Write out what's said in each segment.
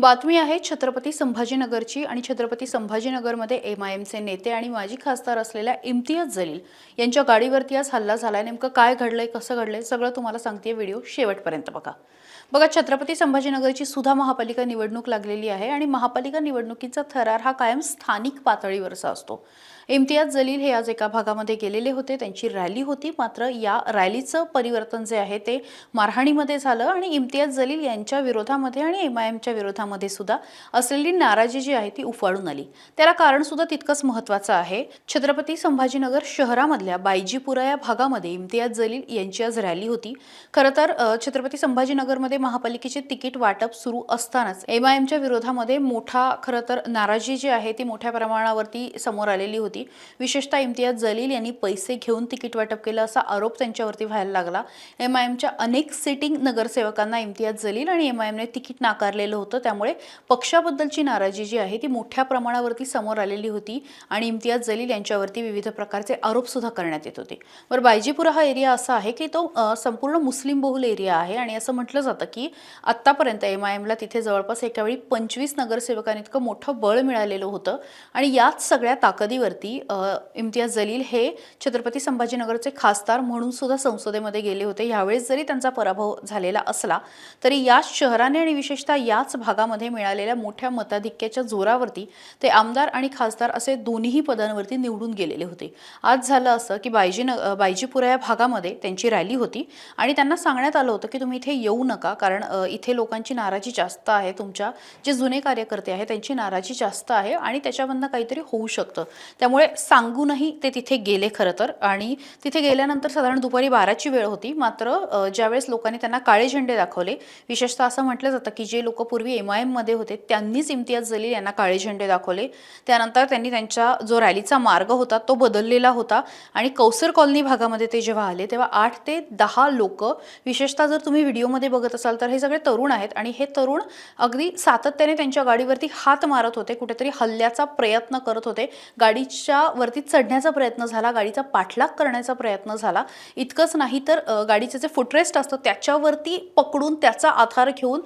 बातमी आहे छत्रपती संभाजीनगरची आणि छत्रपती संभाजीनगरमध्ये एमआयएमचे नेते आणि माजी खासदार असलेल्या इम्तियाज जलील यांच्या गाडीवरती आज हल्ला झालाय। नेमकं काय घडलंय, कसं घडलंय, सगळं तुम्हाला सांगते। व्हिडिओ शेवटपर्यंत बघा। छत्रपती संभाजीनगरची सुद्धा महापालिका निवडणूक लागलेली आहे आणि महापालिका निवडणुकीचा थरार हा कायम स्थानिक पातळीवरचा असतो। इम्तियाज जलील हे आज एका भागामध्ये गेलेले होते, त्यांची रॅली होती। मात्र या रॅलीचं परिवर्तन जे आहे ते मारहाणीमध्ये झालं आणि इम्तियाज जलील यांच्या विरोधामध्ये आणि एमआयएमच्या विरोधामध्ये सुद्धा असलेली नाराजी जी आहे ती उफाळून आली। त्याला कारण सुद्धा तितकंच महत्त्वाचं आहे। छत्रपती संभाजीनगर शहरामधल्या बायजीपुरा या भागामध्ये इम्तियाज जलील यांची आज रॅली होती। खरं तर छत्रपती संभाजीनगरमध्ये महापालिकेचे तिकीट वाटप सुरू असतानाच एमआयएमच्या विरोधामध्ये मोठा खरं तर नाराजी जी आहे ती मोठ्या प्रमाणावरती समोर आलेली होती। विशेषतः इम्तियाज जलील यांनी पैसे घेऊन तिकीट वाटप केलं असा आरोप त्यांच्यावरती व्हायला लागला। एमआयएमच्या अनेक सिटिंग नगरसेवकांना इम्तियाज जलील आणि एमआयएमने तिकीट नाकारलेलं होतं, त्यामुळे पक्षाबद्दलची नाराजी जी आहे ती मोठ्या प्रमाणावरती समोर आलेली होती आणि इम्तियाज जलील यांच्यावरती विविध प्रकारचे आरोप सुद्धा करण्यात येत होते। बरं, बायजीपुरा हा एरिया असा आहे की तो संपूर्ण मुस्लिम बहुल एरिया आहे आणि असं म्हटलं जातं की आतापर्यंत एमआयएमला तिथे जवळपास एकावेळी 25 नगरसेवकांइतकं मोठं बळ मिळालेलं होतं आणि याच सगळ्या ताकदीवरती इम्तियाज जलील हे छत्रपती संभाजीनगरचे खासदार म्हणून सुद्धा संसदेमध्ये गेले होते। यावेळेस जरी त्यांचा पराभव झालेला असला तरी याच शहराने आणि विशेषतः याच भागामध्ये मिळालेल्या मोठ्या मताधिक्याच्या जोरावरती ते आमदार आणि खासदार असे दोन्ही पदांवरती निवडून गेलेले होते। आज झालं असं की बायजीपुरा या भागामध्ये त्यांची रॅली होती आणि त्यांना सांगण्यात आलं होतं की तुम्ही इथे येऊ नका, कारण इथे लोकांची नाराजी जास्त आहे, तुमच्या जे जुने कार्यकर्ते आहेत त्यांची नाराजी जास्त आहे आणि त्याच्यामधनं काहीतरी होऊ शकतं। त्यामुळे सांगूनही ते तिथे गेले खरं तर, आणि तिथे गेल्यानंतर साधारण दुपारी 12ची वेळ होती। मात्र ज्यावेळेस लोकांनी त्यांना काळे झेंडे दाखवले, विशेषतः असं म्हटलं जातं की जे लोक पूर्वी एमआयएम मध्ये होते त्यांनीच इम्तियाज जलील यांना काळे झेंडे दाखवले। त्यानंतर त्यांनी त्यांचा जो रॅलीचा मार्ग होता तो बदललेला होता आणि कौसर कॉलनी भागामध्ये ते जेव्हा आले तेव्हा 8 ते 10 लोक, विशेषतः जर तुम्ही व्हिडिओमध्ये बघत असाल तर हे सगळे तरुण आहेत आणि हे तरुण अगदी सातत्याने त्यांच्या गाडीवरती हात मारत होते, कुठेतरी हल्ल्याचा प्रयत्न करत होते, गाडीच्या वरती चढण्याचा प्रयत्न झाला, गाडीचा पाठलाग करण्याचा प्रयत्न झाला। इतकंच नाही तर गाडीचे जे फुटरेस्ट असतं त्याच्यावरती पकडून त्याचा आधार घेऊन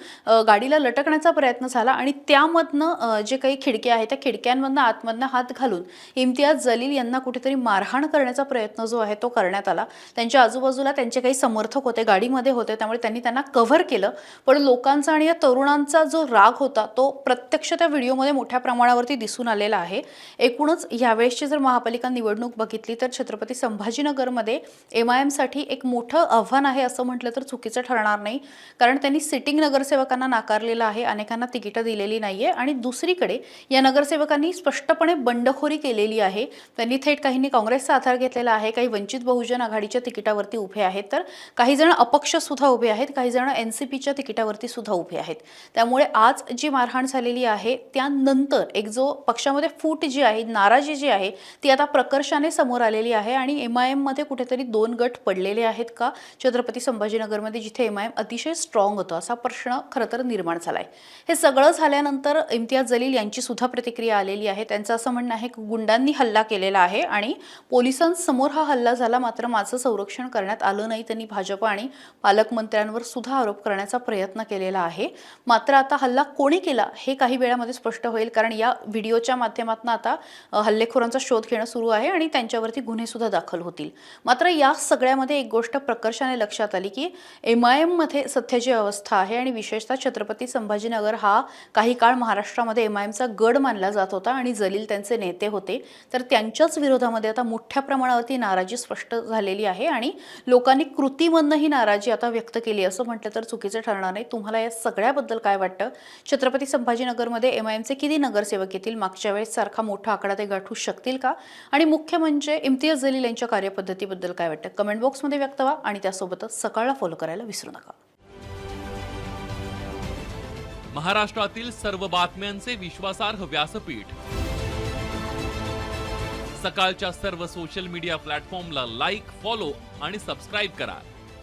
गाडीला लटकण्याचा प्रयत्न झाला आणि त्यामधनं जे काही खिडक्या आहेत त्या खिडक्यांमधनं आतमधनं हात घालून इम्तियाज जलील यांना कुठेतरी मारहाण करण्याचा प्रयत्न जो आहे तो करण्यात आला। त्यांच्या आजूबाजूला त्यांचे काही समर्थक होते, गाडीमध्ये होते, त्यामुळे त्यांनी त्यांना कव्हर केलं। पण लोकांचा आणि या तरुणांचा जो राग होता तो प्रत्यक्ष त्या व्हिडिओमध्ये मोठ्या प्रमाणावरती दिसून आलेला आहे। एकूणच यावेळेसची जर महापालिका निवडणूक बघितली तर छत्रपती संभाजीनगरमध्ये एमआयएमसाठी एक मोठं आव्हान आहे असं म्हटलं तर चुकीचं ठरणार नाही, कारण त्यांनी सिटिंग नगरसेवकांना नाकारलेलं आहे, अनेकांना तिकीटं दिलेली नाहीये आणि दुसरीकडे या नगरसेवकांनी स्पष्टपणे बंडखोरी केलेली आहे। त्यांनी थेट काहींनी काँग्रेसचा आधार घेतलेला आहे, काही वंचित बहुजन आघाडीच्या तिकिटावरती उभे आहेत, तर काही जण अपक्ष सुद्धा उभे आहेत, काही जण एनसीपीच्या तिकिटावरती सुद्धा उभे आहेत। त्यामुळे आज जी मारहाण झालेली आहे त्यानंतर एक जो पक्षामध्ये फूट जी आहे, नाराजी जी आहे ती आता प्रकर्षाने समोर आलेली आहे आणि एमआयएम मध्ये कुठेतरी दोन गट पडलेले आहेत का छत्रपती संभाजीनगरमध्ये, जिथे एमआयएम अतिशय स्ट्रॉंग होतं, असा प्रश्न खरं तर निर्माण झालाय। हे सगळं झाल्यानंतर इम्तियाज जलील यांची सुद्धा प्रतिक्रिया आलेली आहे। त्यांचं असं म्हणणं आहे की गुंडांनी हल्ला केलेला आहे आणि पोलिसांसमोर हा हल्ला झाला, मात्र माझं संरक्षण करण्यात आलं नाही। त्यांनी भाजप आणि पालकमंत्र्यांवर सुद्धा आरोप करण्याचा प्रयत्न केलेला आहे। मात्र आता हल्ला कोणी केला हे काही वेळामध्ये स्पष्ट होईल, कारण या व्हिडिओच्या माध्यमातून आता हल्लेखोरांचा शोध घेणं सुरू आहे आणि त्यांच्यावरती गुन्हे सुद्धा दाखल होतील। मात्र या सगळ्यामध्ये एक गोष्ट प्रकर्षाने लक्षात आली की एमआयएम मध्ये सध्याची अवस्था आहे आणि विशेषतः छत्रपती संभाजीनगर हा काही काळ महाराष्ट्रामध्ये एमआयएमचा गड मानला जात होता आणि जलील त्यांचे नेते होते, तर त्यांच्याच विरोधामध्ये आता मोठ्या प्रमाणावरती नाराजी स्पष्ट झालेली आहे आणि लोकांनी कृतीमधनं ही नाराजी आता व्यक्त केली असं म्हटलं तर चुकीचं ठरणार नाही। तुम्हाला या सगळ्याबद्दल काय वाटतं? छत्रपती संभाजीनगरमध्ये एमआयएमचे किती नगरसेवक येतील? मागच्या वेळेस सारखा मोठा आकडा ते गाठू शकतील का? आणि मुख्य म्हणजे इम्तियाज जलील यांच्या कार्यपद्धतीबद्दल काय वाटतं? कमेंट बॉक्समध्ये व्यक्त व्हा आणि त्यासोबतच सकाळला फॉलो करायला विसरू नका। महाराष्ट्रातील सर्व बातम्यांचे विश्वासार्ह व्यासपीठ, सकाळच्या सर्व सोशल मीडिया प्लॅटफॉर्मला लाईक, फॉलो आणि सबस्क्राईब करा।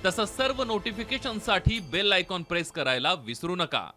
तसंच सर्व नोटिफिकेशनसाठी बेल आयकॉन प्रेस करायला विसरू नका।